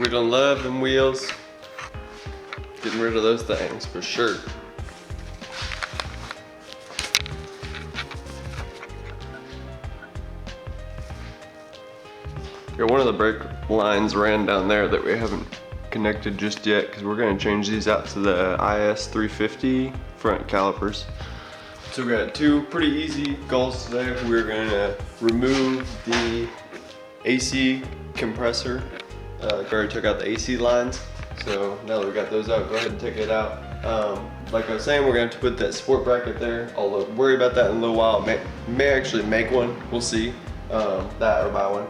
We don't love them wheels. Getting rid of those things for sure. Yeah, one of the brake lines ran down there that we haven't connected just yet because we're going to change these out to the IS300 front calipers. So we got two pretty easy goals today. We're going to remove the AC compressor. We already took out the AC lines. So now that we got those out, go ahead and take it out. Like I was saying, we're going to have to put that support bracket there. I'll worry about that in a little while. May actually make one. We'll see. That or buy one.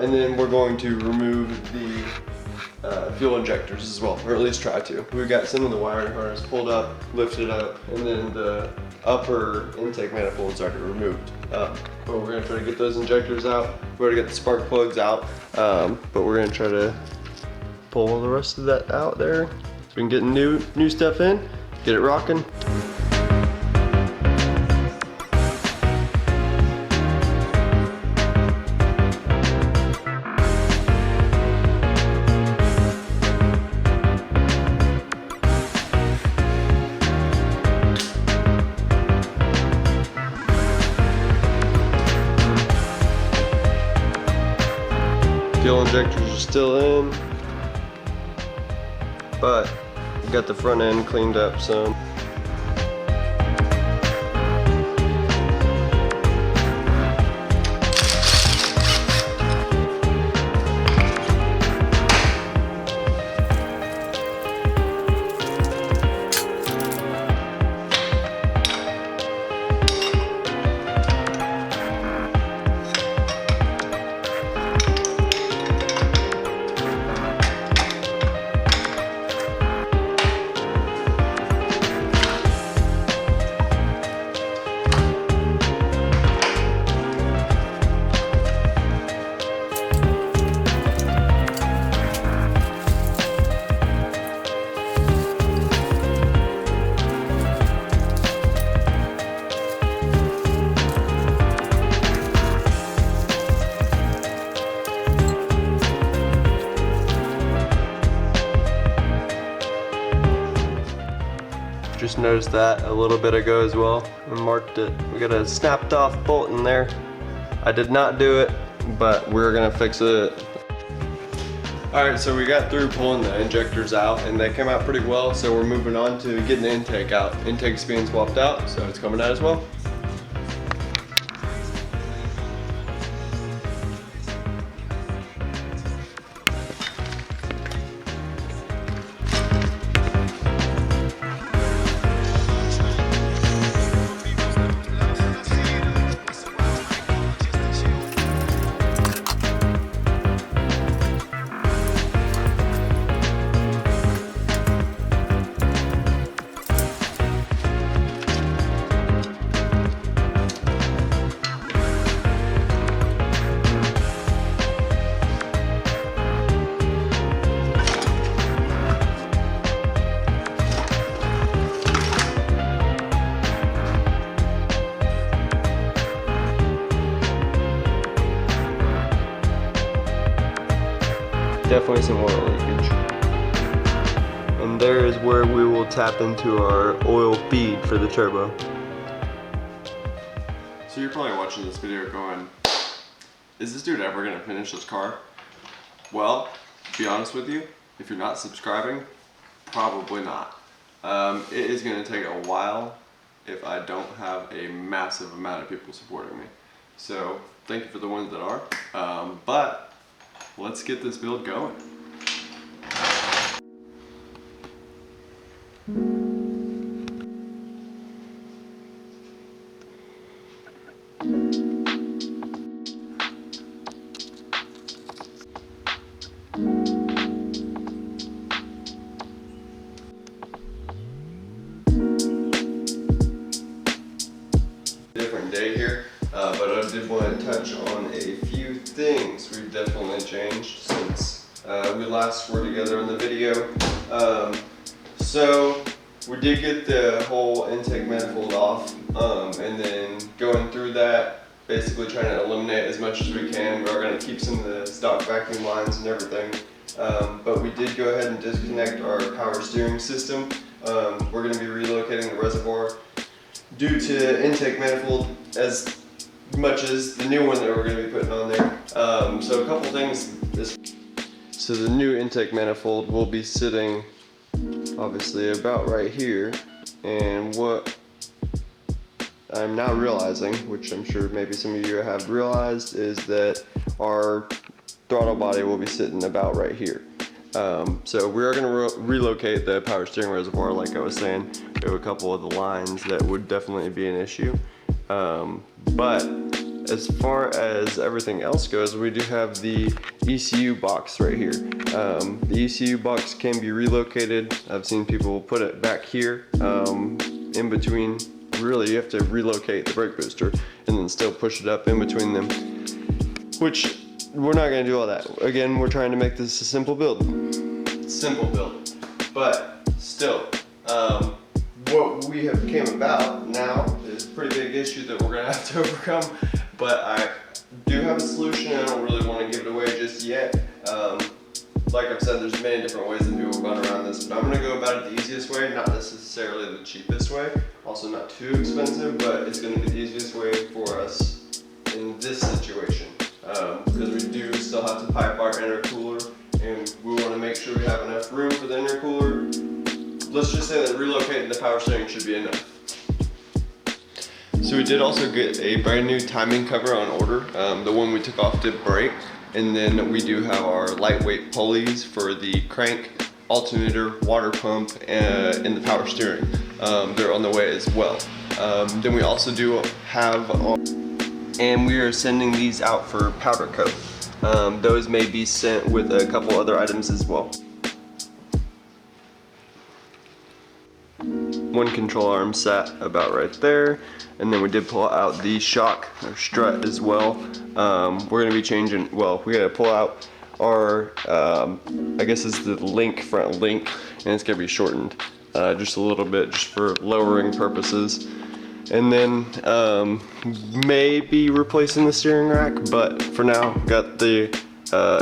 And then we're going to remove the fuel injectors as well, or at least try to. We've got some of the wiring harness pulled up, lifted up, and then the upper intake manifold's already removed. But we're going to try to get those injectors out. We already got the spark plugs out, but we're going to try to pull the rest of that out there. So we can get new stuff in, get it rocking. Fuel injectors are still in, but we got the front end cleaned up some. Just noticed that a little bit ago as well and marked it. We got a snapped off bolt in there. I did not do it, but we're gonna fix it. All right, so we got through pulling the injectors out and they came out pretty well. So we're moving on to getting the intake out. Intake's being swapped out, so it's coming out as well. Definitely some oil leakage. And there is where we will tap into our oil feed for the turbo. So you're probably watching this video going, is this dude ever gonna finish this car? Well, to be honest with you, if you're not subscribing, probably not. It is gonna take a while if I don't have a massive amount of people supporting me. So thank you for the ones that are, but let's get this build going. Different day here, but I did want to touch on a few things we've definitely changed since we last were together in the video. So we did get the whole intake manifold off, and then going through that, basically trying to eliminate as much as we can. We're going to keep some of the stock vacuum lines and everything. But we did go ahead and disconnect our power steering system. We're going to be relocating the reservoir due to intake manifold as much as the new one that we're going to be putting on there. So a couple things. So the new intake manifold will be sitting obviously about right here, and what I'm now realizing, which I'm sure maybe some of you have realized, is that our throttle body will be sitting about right here. So we are going to relocate the power steering reservoir, like I was saying. We have a couple of the lines that would definitely be an issue. But as far as everything else goes, we do have the ECU box right here. The ECU box can be relocated. I've seen people put it back here in between. Really, you have to relocate the brake booster and then still push it up in between them, which we're not going to do all that. Again, we're trying to make this a simple build. But still, what we have came about now is a pretty big issue that we're going to have to overcome. But I do have a solution. I don't really want to give it away just yet. Like I've said, there's many different ways that people have gone around this, but I'm going to go about it the easiest way, not necessarily the cheapest way, also not too expensive, but it's going to be the easiest way for us in this situation. Because we do still have to pipe our intercooler, and we want to make sure we have enough room for the intercooler. Let's just say that relocating the power steering should be enough. So we did also get a brand new timing cover on order. The one we took off did break. And then we do have our lightweight pulleys for the crank, alternator, water pump, and the power steering. They're on the way as well. Then we also do have, and we are sending these out for powder coat. Those may be sent with a couple other items as well. One control arm sat about right there, and then we did pull out the shock or strut as well. We're going to be changing, well, we got to pull out our, I guess it's the front link, and it's going to be shortened just a little bit just for lowering purposes. And then maybe replacing the steering rack, but for now, got the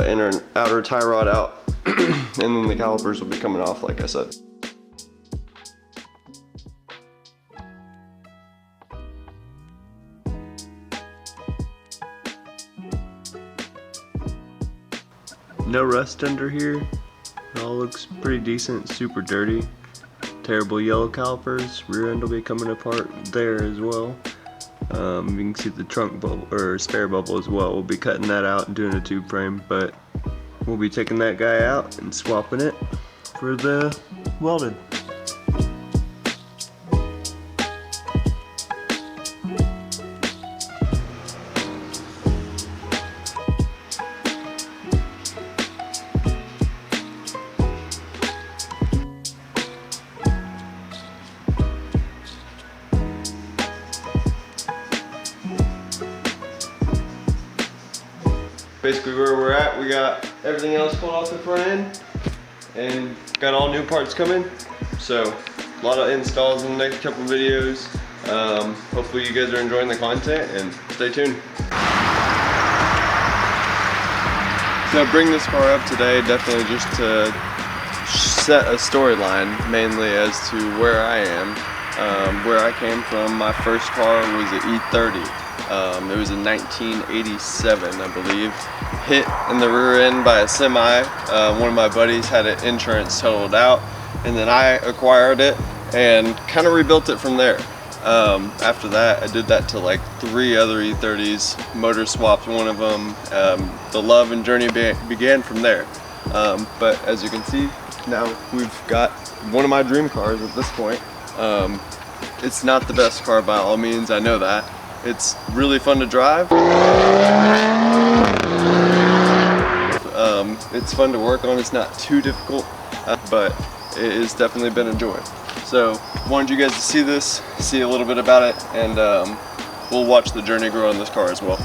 inner and outer tie rod out, and then the calipers will be coming off, like I said. No rust under here. It all looks pretty decent, super dirty. Terrible yellow calipers. Rear end will be coming apart there as well. You can see the trunk bubble or spare bubble as well. We'll be cutting that out and doing a tube frame, but we'll be taking that guy out and swapping it for the welded. Basically where we're at, we got everything else pulled off the front end and got all new parts coming. So a lot of installs in the next couple videos. Hopefully you guys are enjoying the content, and stay tuned. So I bring this car up today definitely just to set a storyline, mainly as to where I am. Where I came from, my first car was an E30. It was a 1987, I believe. Hit in the rear end by a semi. One of my buddies had it insurance totaled out, and then I acquired it and kind of rebuilt it from there. After that, I did that to like 3 other E30s, motor swapped one of them. The love and journey began from there. But as you can see, now we've got one of my dream cars at this point. It's not the best car by all means, I know that. It's really fun to drive. It's fun to work on. It's not too difficult, but it has definitely been a joy. So wanted you guys to see this, see a little bit about it, and we'll watch the journey grow on this car as well.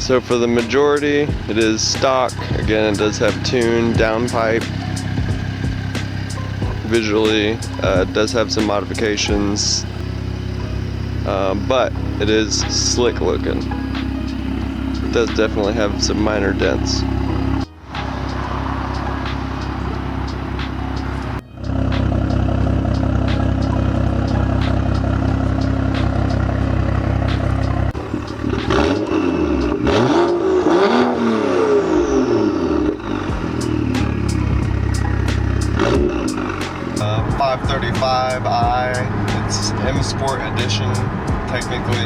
So for the majority, it is stock. Again, it does have tune, downpipe. Visually, it does have some modifications, but it is slick looking. It does definitely have some minor dents. I, it's M Sport Edition technically,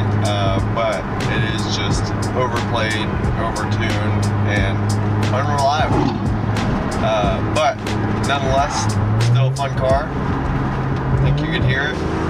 but it is just overplayed, overtuned, and unreliable. But nonetheless, still a fun car. I think you could hear it.